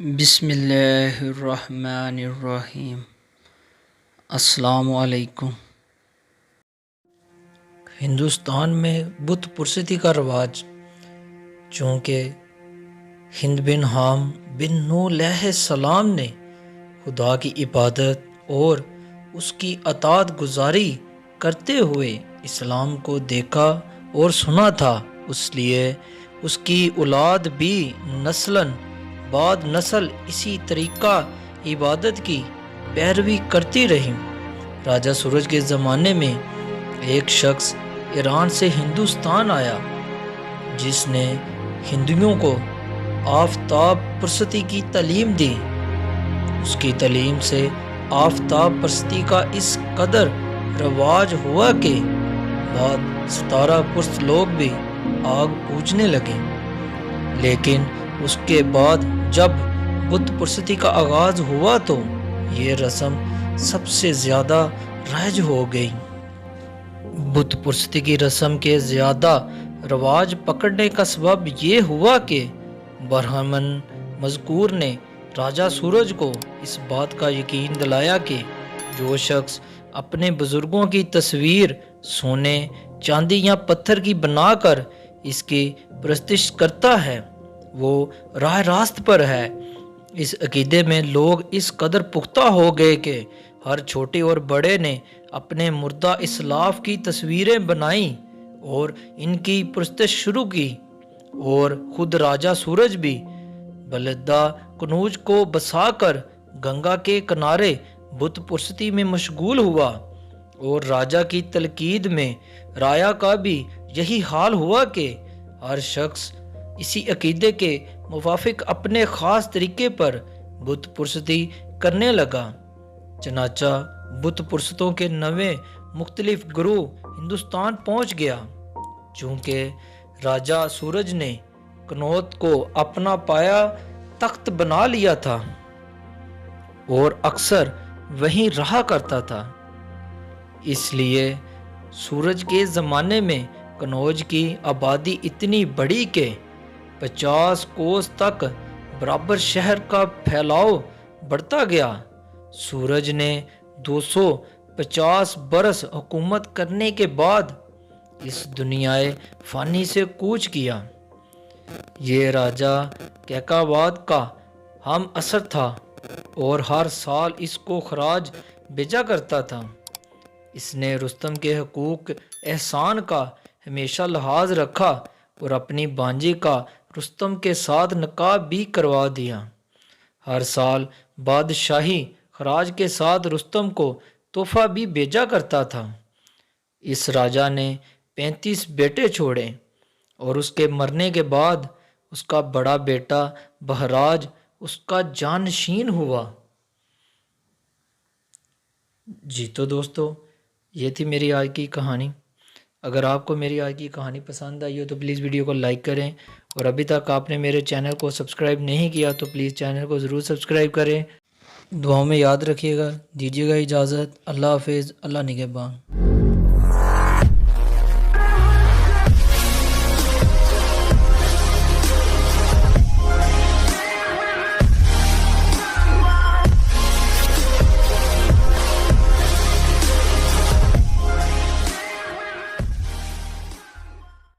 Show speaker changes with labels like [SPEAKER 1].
[SPEAKER 1] بسم اللہ الرحمن الرحیم۔ السلام علیکم۔ ہندوستان میں بت پرستی کا رواج، چونکہ ہند بن حام بن نوح علیہ السلام نے خدا کی عبادت اور اس کی اطاعت گزاری کرتے ہوئے اسلام کو دیکھا اور سنا تھا، اس لیے اس کی اولاد بھی نسلاً بعد نسل اسی طریقہ عبادت کی پیروی کرتی رہی۔ راجہ سورج کے زمانے میں ایک شخص ایران سے ہندوستان آیا جس نے ہندوؤں کو آفتاب پرستی کی تعلیم دی۔ اس کی تعلیم سے آفتاب پرستی کا اس قدر رواج ہوا کہ بعد ستارہ پرست لوگ بھی آگ پوجنے لگے، لیکن اس کے بعد جب بت پرستی کا آغاز ہوا تو یہ رسم سب سے زیادہ رائج ہو گئی۔ بت پرستی کی رسم کے زیادہ رواج پکڑنے کا سبب یہ ہوا کہ برہمن مذکور نے راجہ سورج کو اس بات کا یقین دلایا کہ جو شخص اپنے بزرگوں کی تصویر سونے، چاندی یا پتھر کی بنا کر اس کی پرستش کرتا ہے وہ راہ راست پر ہے۔ اس عقیدے میں لوگ اس قدر پختہ ہو گئے کہ ہر چھوٹے اور بڑے نے اپنے مردہ اسلاف کی تصویریں بنائیں اور ان کی پرستش شروع کی، اور خود راجہ سورج بھی بلدہ کنوج کو بسا کر گنگا کے کنارے بت پرستی میں مشغول ہوا، اور راجہ کی تلقید میں رایا کا بھی یہی حال ہوا کہ ہر شخص اسی عقیدے کے موافق اپنے خاص طریقے پر بت پرستی کرنے لگا۔ چنانچہ بت پرستوں کے نوے مختلف گروہ ہندوستان پہنچ گیا۔ چونکہ راجہ سورج نے کنوت کو اپنا پایا تخت بنا لیا تھا اور اکثر وہیں رہا کرتا تھا، اس لیے سورج کے زمانے میں کنوج کی آبادی اتنی بڑھی کہ 50 کوس تک برابر شہر کا پھیلاؤ بڑھتا گیا۔ سورج نے 250 برس حکومت کرنے کے بعد اس دنیائے فانی سے کوچ کیا۔ یہ راجہ کیکاواد کا ہم عصر تھا اور ہر سال اس کو خراج بھیجا کرتا تھا۔ اس نے رستم کے حقوق احسان کا ہمیشہ لحاظ رکھا اور اپنی بانجی کا رستم کے ساتھ نکاح بھی کروا دیا۔ ہر سال بادشاہی خراج کے ساتھ رستم کو تحفہ بھی بھیجا کرتا تھا۔ اس راجہ نے 35 بیٹے چھوڑے اور اس کے مرنے کے بعد اس کا بڑا بیٹا بہراج اس کا جانشین ہوا۔ جی تو دوستو، یہ تھی میری آج کی کہانی۔ اگر آپ کو میری آج کی کہانی پسند آئی ہو تو پلیز ویڈیو کو لائک کریں، اور ابھی تک آپ نے میرے چینل کو سبسکرائب نہیں کیا تو پلیز چینل کو ضرور سبسکرائب کریں۔ دعاؤں میں یاد رکھیے گا۔ دیجیے گا اجازت۔ اللہ حافظ۔ اللہ نگہبان۔